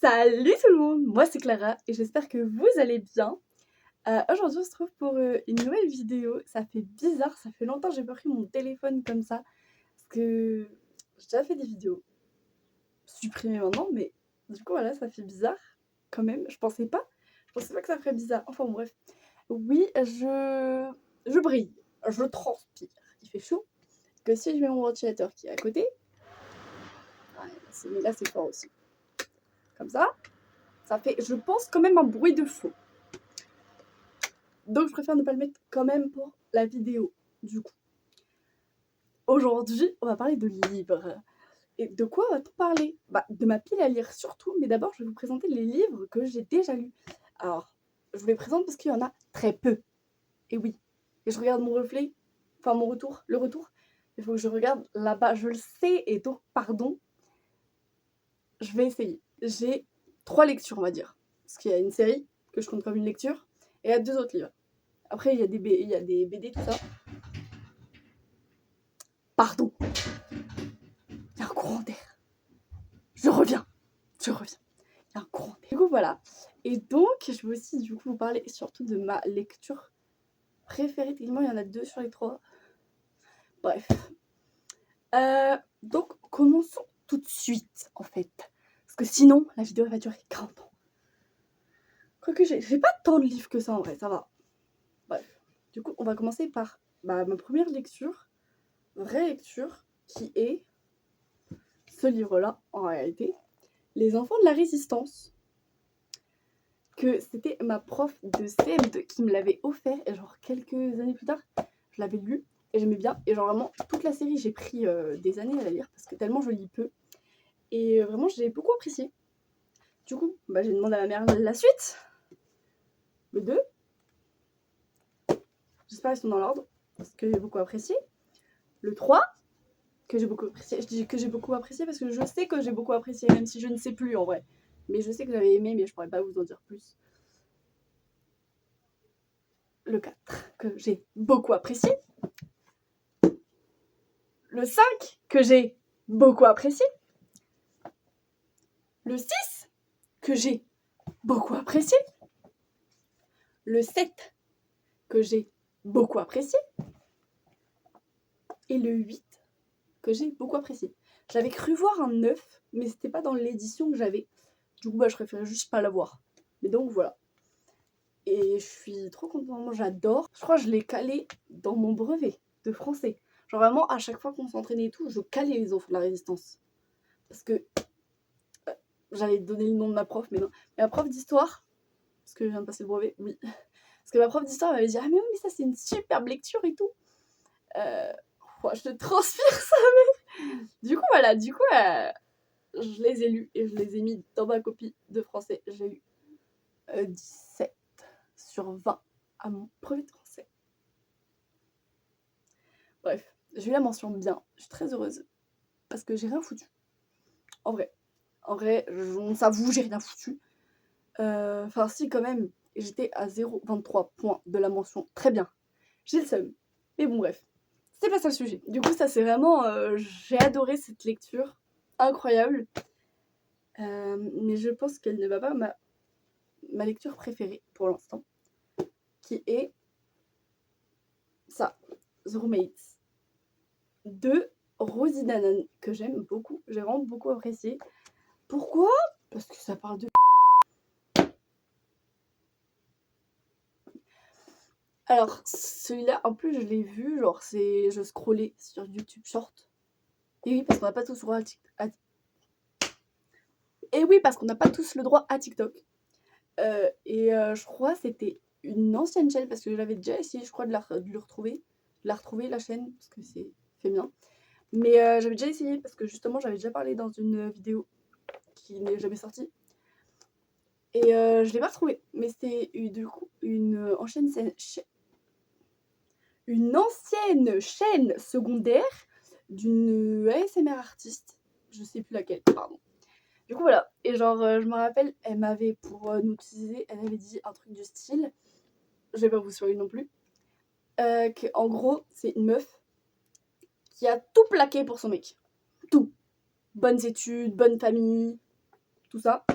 Salut tout le monde, moi c'est Clara et j'espère que vous allez bien. Aujourd'hui on se retrouve pour une nouvelle vidéo. Ça fait bizarre, ça fait longtemps que j'ai pas pris mon téléphone comme ça. Parce que j'ai déjà fait des vidéos supprimées maintenant, mais du coup voilà, ça fait bizarre quand même. Je pensais pas que ça ferait bizarre. Enfin bon, bref. Oui, je brille, je transpire. Il fait chaud. Que si je mets mon ventilateur qui est à côté, ouais, mais là c'est fort aussi. Comme ça fait, je pense, quand même un bruit de fond. Donc je préfère ne pas le mettre quand même pour la vidéo, du coup. Aujourd'hui, on va parler de livres. Et de quoi va-t-on parler? De ma pile à lire surtout, mais d'abord je vais vous présenter les livres que j'ai déjà lus. Alors, je vous les présente parce qu'il y en a très peu. Et oui, et je regarde mon reflet, enfin mon retour, le retour. Il faut que je regarde là-bas, je le sais, et donc pardon, je vais essayer. J'ai 3 lectures, on va dire. Parce qu'il y a une série que je compte comme une lecture, et il y a 2 autres livres. Après, il y a des BD, tout ça. Pardon, il y a un courant d'air. Je reviens. Il y a un courant d'air. Du coup, voilà. Et donc, je vais aussi, du coup, vous parler surtout de ma lecture préférée. Techniquement, il y en a 2 sur les 3. Bref. Donc, commençons tout de suite, en fait. Parce que sinon, la vidéo va durer 40 ans. Quoique, j'ai pas tant de livres que ça, en vrai, ça va. Bref. Du coup, on va commencer par ma première lecture, vraie lecture, qui est ce livre-là, en réalité. Les enfants de la résistance. Que c'était ma prof de CM2 qui me l'avait offert. Et genre, quelques années plus tard, je l'avais lu. Et j'aimais bien. Et genre, vraiment, toute la série, j'ai pris des années à la lire. Parce que tellement je lis peu. Et vraiment, j'ai beaucoup apprécié. Du coup, j'ai demandé à ma mère la suite. Le 2. J'espère qu'ils sont dans l'ordre. Parce que j'ai beaucoup apprécié. Le 3. Que j'ai beaucoup apprécié. Je dis que j'ai beaucoup apprécié parce que je sais que j'ai beaucoup apprécié. Même si je ne sais plus en vrai. Mais je sais que j'avais aimé. Mais je pourrais pas vous en dire plus. Le 4. Que j'ai beaucoup apprécié. Le 5. Que j'ai beaucoup apprécié. Le 6. Que j'ai beaucoup apprécié. Le 7. Que j'ai beaucoup apprécié. Et le 8. Que j'ai beaucoup apprécié. J'avais cru voir un 9, mais c'était pas dans l'édition que j'avais. Du coup, je préférais juste pas l'avoir. Mais donc, voilà. Et je suis trop contente, j'adore. Je crois que je l'ai calé dans mon brevet de français. Genre vraiment, à chaque fois qu'on s'entraînait et tout, je calais les enfants de la résistance. Parce que j'allais donner le nom de ma prof, mais non. Mais ma prof d'histoire, parce que je viens de passer le brevet, oui. Parce que ma prof d'histoire m'avait dit « Ah mais oui, mais ça c'est une superbe lecture et tout. » Je te transpire ça, mais... Du coup, voilà, je les ai lus et je les ai mis dans ma copie de français. J'ai eu 17 sur 20 à mon brevet de français. Bref, j'ai eu la mention bien. Je suis très heureuse parce que j'ai rien foutu. En vrai, on s'avoue, j'ai rien foutu. Enfin, si, quand même, j'étais à 0,23 points de la mention. Très bien. J'ai le seum. Mais bon, bref. C'est pas ça le sujet. Du coup, ça, c'est vraiment... j'ai adoré cette lecture. Incroyable. Mais je pense qu'elle ne va pas ma lecture préférée pour l'instant. Qui est ça. The Roommates. De Rosie Danan. Que j'aime beaucoup. J'ai vraiment beaucoup apprécié. Pourquoi? Parce que ça parle de... Alors, celui-là, en plus, je l'ai vu, genre, je scrollais sur YouTube Short. Et oui, parce qu'on n'a pas tous le droit Et oui, parce qu'on n'a pas tous le droit à TikTok. Je crois que c'était une ancienne chaîne, parce que j'avais déjà essayé, je crois, de le retrouver. De la retrouver, la chaîne, parce que c'est fait bien. Mais j'avais déjà essayé, parce que justement, j'avais déjà parlé dans une vidéo qui n'est jamais sortie. Et je l'ai pas retrouvée. Mais c'était du coup une ancienne chaîne secondaire d'une ASMR artiste. Je sais plus laquelle, pardon. Du coup, voilà. Et genre, je me rappelle, elle m'avait, pour nous teaser, elle avait dit un truc du style, je vais pas vous spoiler non plus, qu'en gros, c'est une meuf qui a tout plaqué pour son mec. Tout. Bonnes études, bonne famille, tout ça.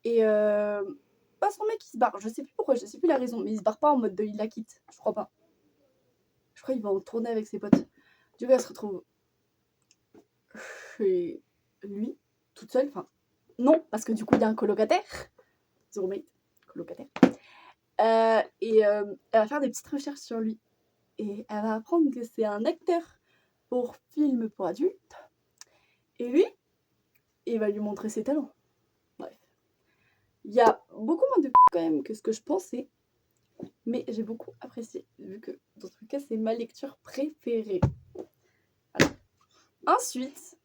Et pas son mec, il se barre. Je sais plus pourquoi, je sais plus la raison, mais il se barre pas en mode de il la quitte. Je crois pas. Je crois qu'il va en tourner avec ses potes. Du coup, elle se retrouve chez lui, toute seule. Enfin, non, parce que du coup, il y a un colocataire. The roommate, colocataire. Et elle va faire des petites recherches sur lui. Et elle va apprendre que c'est un acteur pour film pour adultes. Et lui, il va lui montrer ses talents. Bref. Il y a beaucoup moins de quand même que ce que je pensais. Mais j'ai beaucoup apprécié, vu que dans tous les cas, c'est ma lecture préférée. Voilà. Ensuite,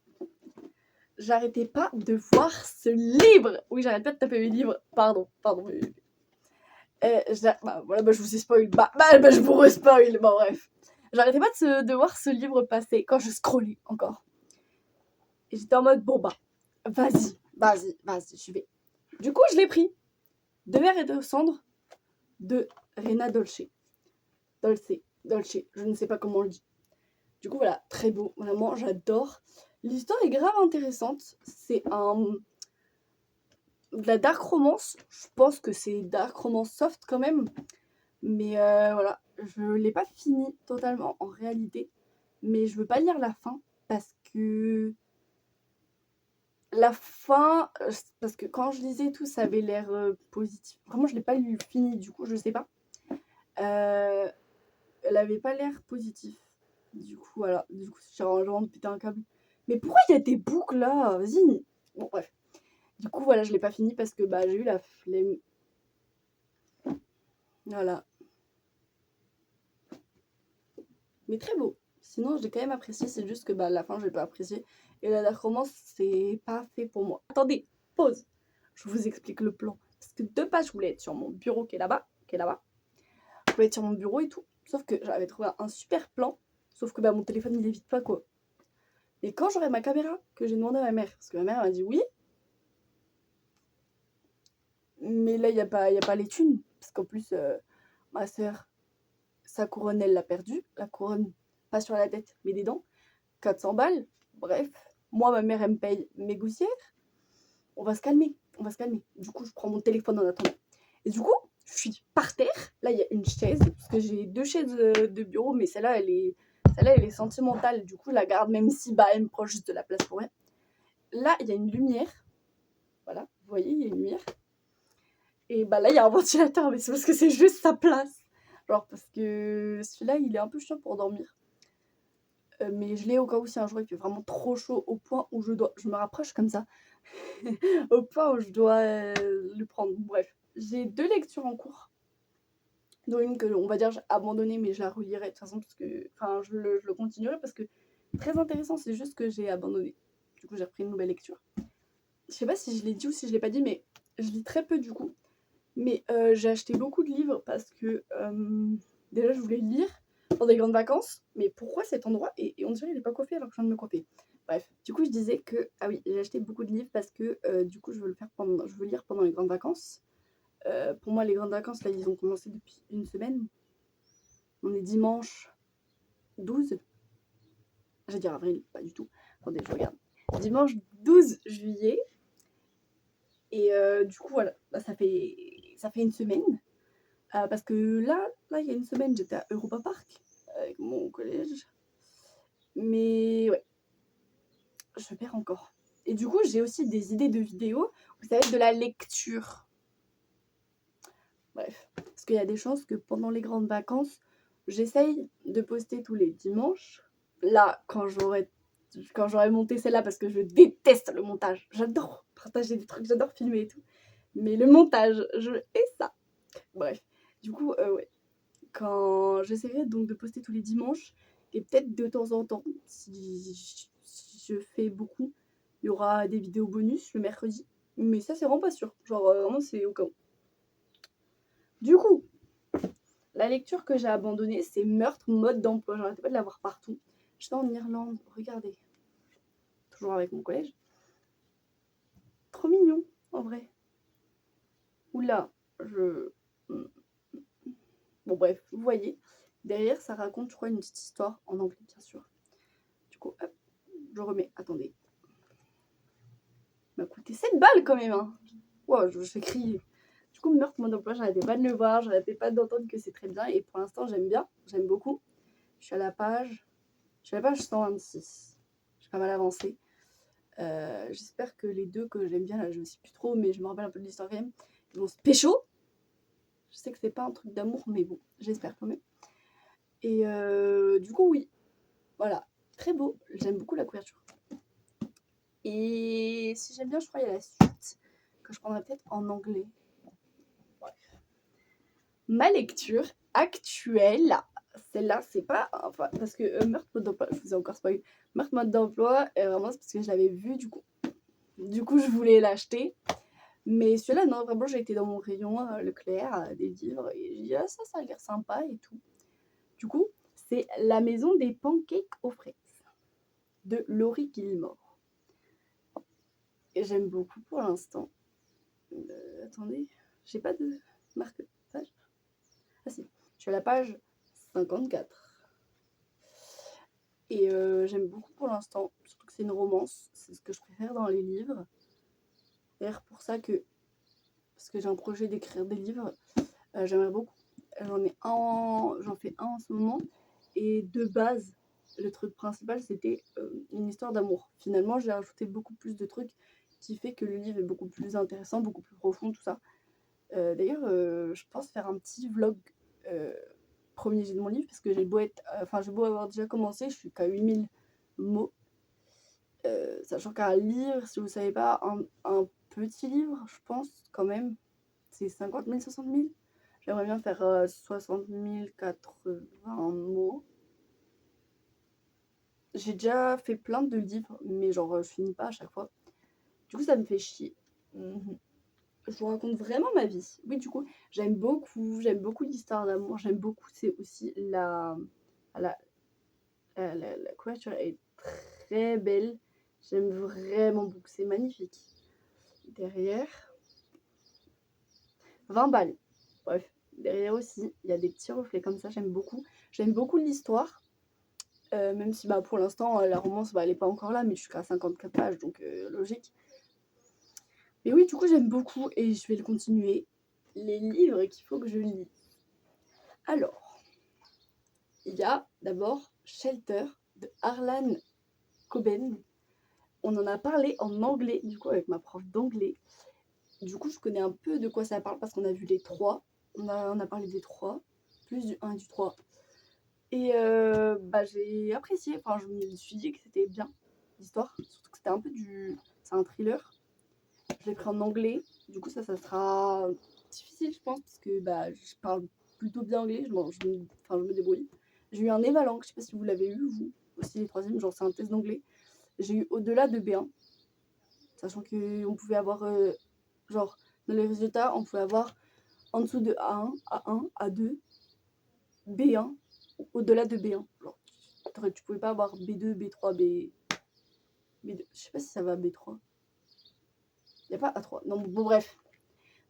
j'arrêtais pas de voir ce livre. Oui, j'arrête pas de taper mes livres. Pardon. Je vous ai spoil. Je vous respoil. Bon, bref. J'arrêtais pas de voir ce livre passer quand je scrollais encore. Et j'étais en mode, bon vas-y, j'y vais. Du coup, je l'ai pris. De verre et de cendre de Rena Dolce, je ne sais pas comment on le dit. Du coup, voilà, très beau, vraiment, j'adore. L'histoire est grave intéressante. C'est de la dark romance. Je pense que c'est dark romance soft quand même. Mais voilà, je l'ai pas fini totalement en réalité. Mais je veux pas lire la fin parce que parce que quand je lisais tout, ça avait l'air positif. Vraiment, je l'ai pas lu fini, du coup, je sais pas. Elle avait pas l'air positif. Du coup, voilà. Du coup, j'ai vraiment pété un câble. Mais pourquoi il y a des boucles là? Vas-y. Bon, bref. Du coup, voilà, je l'ai pas fini parce que j'ai eu la flemme. Voilà. Mais très beau. Sinon, j'ai quand même apprécié. C'est juste que la fin, j'ai pas apprécié. Et la dark romance, c'est pas fait pour moi. Attendez, pause. Je vous explique le plan. Parce que de base, je voulais être sur mon bureau qui est là-bas. Je voulais être sur mon bureau et tout. Sauf que j'avais trouvé un super plan. Sauf que mon téléphone, il est vite pas, quoi. Et quand j'aurai ma caméra, que j'ai demandé à ma mère, parce que ma mère m'a dit oui, mais là, il n'y a pas les thunes. Parce qu'en plus, ma soeur, sa couronne, elle l'a perdue. La couronne, pas sur la tête, mais des dents. 400 balles. Bref, moi, ma mère, elle me paye mes gouttières. On va se calmer. Du coup, je prends mon téléphone en attendant. Et du coup, je suis par terre. Là, il y a une chaise. Parce que j'ai 2 chaises de bureau, mais celle-là, elle est sentimentale. Du coup, je la garde, même si elle me prend juste de la place pour elle. Là, il y a une lumière. Voilà, vous voyez, il y a une lumière. Et là, il y a un ventilateur, mais c'est parce que c'est juste sa place. Genre, parce que celui-là, il est un peu chiant pour dormir. Mais je l'ai au cas où si un jour il fait vraiment trop chaud, au point où je me rapproche comme ça, au point où je dois le prendre. Bref, j'ai 2 lectures en cours, dont une que, on va dire, j'ai abandonnée, mais je la relirai de toute façon, parce que, enfin, je le continuerai parce que très intéressant, c'est juste que j'ai abandonné. Du coup, j'ai repris une nouvelle lecture. Je sais pas si je l'ai dit ou si je l'ai pas dit, mais je lis très peu du coup. Mais j'ai acheté beaucoup de livres parce que déjà je voulais lire pendant des grandes vacances. Mais pourquoi cet endroit et on dirait qu'il n'est pas coiffé alors que je viens de me coiffer. Bref, du coup je disais que, ah oui, j'ai acheté beaucoup de livres parce que du coup je veux lire pendant les grandes vacances. Pour moi les grandes vacances là ils ont commencé depuis une semaine. On est dimanche 12. J'allais dire avril, pas du tout. Attendez, je regarde. Dimanche 12 juillet. Et du coup voilà, ça fait une semaine. Parce que là, il y a une semaine, j'étais à Europa Park avec mon collège. Mais ouais, je perds encore. Et du coup, j'ai aussi des idées de vidéos où ça va être de la lecture. Bref, parce qu'il y a des chances que pendant les grandes vacances, j'essaye de poster tous les dimanches. Là, quand j'aurai monté celle-là, parce que je déteste le montage. J'adore partager des trucs, j'adore filmer et tout. Mais le montage, je hais ça. Bref, du coup, ouais. Quand j'essaierai donc de poster tous les dimanches et peut-être de temps en temps, si je fais beaucoup, il y aura des vidéos bonus le mercredi. Mais ça, c'est vraiment pas sûr. Genre, vraiment, c'est au cas où. Du coup, la lecture que j'ai abandonnée, c'est Meurtre, mode d'emploi. J'arrêtais pas de la voir partout. J'étais en Irlande, regardez. Toujours avec mon collège. Trop mignon, en vrai. Oula, Bon, bref, vous voyez. Derrière, ça raconte, je crois, une petite histoire en anglais, bien sûr. Du coup, hop, je remets. Attendez. M'a coûté 7 balles quand même. Hein. wow, je fais crier. Du coup, Meurtre, mode d'emploi, j'arrêtais pas de le voir, j'arrêtais pas d'entendre que c'est très bien. Et pour l'instant, j'aime bien, j'aime beaucoup. Je suis à la page 126. J'ai pas mal avancé. J'espère que les deux que j'aime bien, là, je sais plus trop, mais je me rappelle un peu de l'histoire quand même, ils vont se pécho. Je sais que c'est pas un truc d'amour, mais bon, j'espère quand même. Et du coup, oui, voilà, très beau. J'aime beaucoup la couverture. Et si j'aime bien, je crois qu'il y a la suite que je prendrais peut-être en anglais. Bref. Ma lecture actuelle, celle-là, c'est pas. Enfin, parce que Meurtre mode d'emploi, je vous ai encore spoilé. Meurtre mode d'emploi, vraiment, c'est parce que je l'avais vu, du coup. Du coup, je voulais l'acheter. Mais celui-là, non, vraiment, j'ai été dans mon rayon Leclerc, des livres, et j'ai dit, ah, ça a l'air sympa et tout. Du coup, c'est La maison des pancakes aux fraises de Laurie Gilmore. Et j'aime beaucoup pour l'instant. Attendez, j'ai pas de marque-page. Ah si, je suis à la page 54. Et j'aime beaucoup pour l'instant, surtout que c'est une romance, c'est ce que je préfère dans les livres. D'ailleurs, pour ça que, parce que j'ai un projet d'écrire des livres, j'aimerais beaucoup. J'en fais un en ce moment. Et de base, le truc principal, c'était une histoire d'amour. Finalement, j'ai rajouté beaucoup plus de trucs qui fait que le livre est beaucoup plus intéressant, beaucoup plus profond, tout ça. D'ailleurs, je pense faire un petit vlog premier jet de mon livre, parce que j'ai beau avoir déjà commencé, je suis qu'à 8000 mots. Sachant qu'un livre, si vous ne savez pas, un petit livre, je pense quand même, c'est 50 000, 60 000. J'aimerais bien faire 60 080 mots. J'ai déjà fait plein de livres, mais genre je finis pas à chaque fois. Du coup, ça me fait chier. Je vous raconte vraiment ma vie. Oui, du coup, j'aime beaucoup l'histoire d'amour. J'aime beaucoup, c'est aussi la couverture est très belle. J'aime vraiment beaucoup, c'est magnifique. Derrière, 20 balles. Bref, derrière aussi, il y a des petits reflets comme ça, j'aime beaucoup. J'aime beaucoup l'histoire. Même si bah, pour l'instant, la romance, bah, elle n'est pas encore là, mais je suis qu'à 54 pages, donc logique. Mais oui, du coup, j'aime beaucoup et je vais le continuer. Les livres qu'il faut que je lis. Alors, il y a d'abord Shelter de Harlan Coben. On en a parlé en anglais, du coup, avec ma prof d'anglais. Du coup, je connais un peu de quoi ça parle parce qu'on a vu les trois. On a parlé des trois, plus du 1 et du 3. Et bah, j'ai apprécié. Enfin, je me suis dit que c'était bien, l'histoire. Surtout que c'était un peu du... C'est un thriller. Je l'ai pris en anglais. Du coup, ça sera difficile, je pense, parce que bah, je parle plutôt bien anglais. Je me débrouille. J'ai eu un évalanque, je sais pas si vous l'avez eu, vous aussi, les troisièmes, genre c'est un test d'anglais. J'ai eu au-delà de B1, sachant qu'on pouvait avoir, genre, dans les résultats, on pouvait avoir en dessous de A1, A1, A2, B1, au-delà de B1. Genre, tu pouvais pas avoir B2, B3, B2. Je sais pas si ça va à B3. Il n'y a pas A3. Non, bon, bref.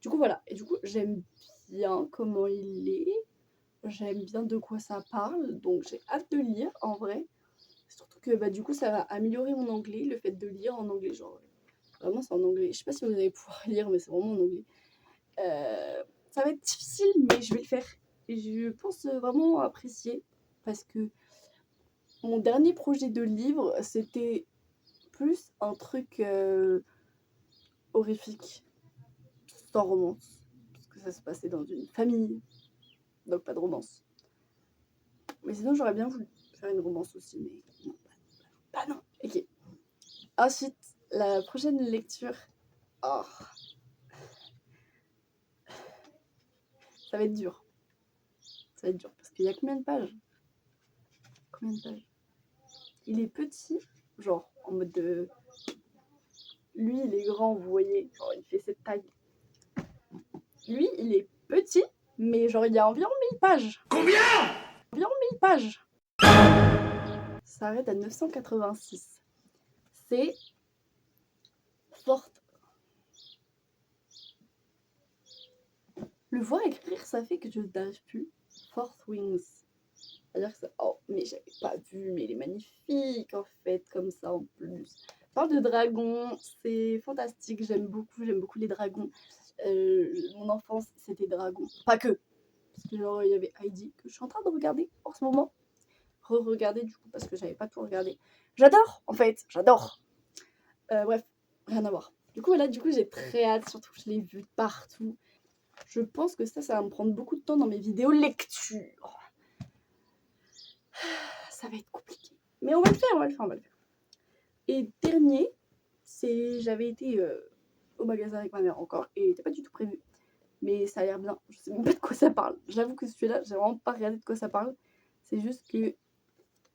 Du coup, voilà. Et du coup, j'aime bien comment il est. J'aime bien de quoi ça parle. Donc, j'ai hâte de lire, en vrai. Surtout que, bah, du coup, ça va améliorer mon anglais, le fait de lire en anglais. Genre, vraiment, c'est en anglais. Je sais pas si vous allez pouvoir lire, mais c'est vraiment en anglais. Ça va être difficile, mais je vais le faire. Et je pense vraiment apprécier. Parce que mon dernier projet de livre, c'était plus un truc horrifique, sans romance. Parce que ça se passait dans une famille, donc pas de romance. Mais sinon, j'aurais bien voulu faire une romance aussi, mais non, pas non. Ok. Ensuite, la prochaine lecture. Oh, ça va être dur. Ça va être dur. Parce qu'il y a combien de pages? Combien de pages? Il est petit, genre, en mode de... Lui, il est grand, vous voyez. Genre, il fait cette taille. Lui, il est petit, mais genre, il y a environ 1000 pages. Combien? Environ 1000 pages. Ça s'arrête à 986. C'est forte. Le voir écrire, ça fait que je n'arrive plus. Fourth Wings. C'est-à-dire que ça... Oh, mais j'avais pas vu, mais il est magnifique en fait, comme ça en plus. parle de dragons, c'est fantastique, j'aime beaucoup les dragons. Mon enfance, c'était dragons. Pas que, parce que genre, il y avait Heidi, que je suis en train de regarder en ce moment. Re-regarder du coup, parce que j'avais pas tout regardé. J'adore, en fait, j'adore. Bref, rien à voir. Du coup, là, j'ai très hâte, surtout que je l'ai vu partout. Je pense que ça va me prendre beaucoup de temps dans mes vidéos lecture. Ça va être compliqué. Mais on va le faire. Et dernier, j'avais été au magasin avec ma mère encore, et c'était pas du tout prévu. Mais ça a l'air bien. Je sais même pas de quoi ça parle. J'avoue que celui-là, j'ai vraiment pas regardé de quoi ça parle. C'est juste que,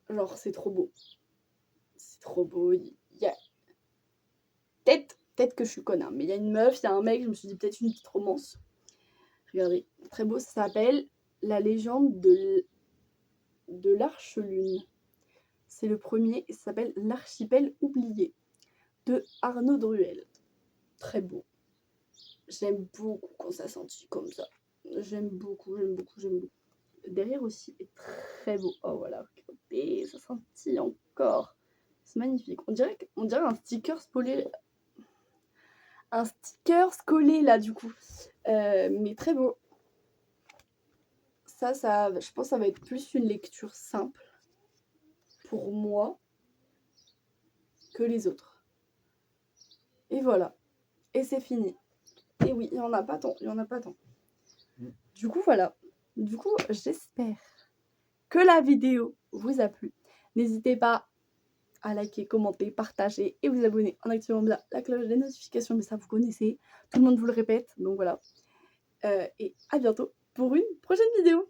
genre, c'est trop beau. C'est trop beau. Il y a... Peut-être que je suis conne, hein, mais il y a une meuf, il y a un mec, je me suis dit peut-être une petite romance. Regardez, très beau, ça s'appelle La légende de l'Arche Lune. C'est le premier, et ça s'appelle L'archipel oublié de Arnaud Druel. Très beau. J'aime beaucoup quand ça sentit comme ça. J'aime beaucoup. Derrière aussi est très beau. Oh voilà, regardez, ça sentit encore. C'est magnifique. On dirait un sticker collé. Un sticker collé là du coup. Mais très beau. Ça, je pense que ça va être plus une lecture simple pour moi que les autres. Et voilà. Et c'est fini. Et oui, il n'y en a pas tant. Du coup, voilà. Du coup, j'espère que la vidéo vous a plu. N'hésitez pas à liker, commenter, partager et vous abonner en activant bien la cloche des notifications. Mais ça, vous connaissez. Tout le monde vous le répète. Donc voilà. Et à bientôt pour une prochaine vidéo.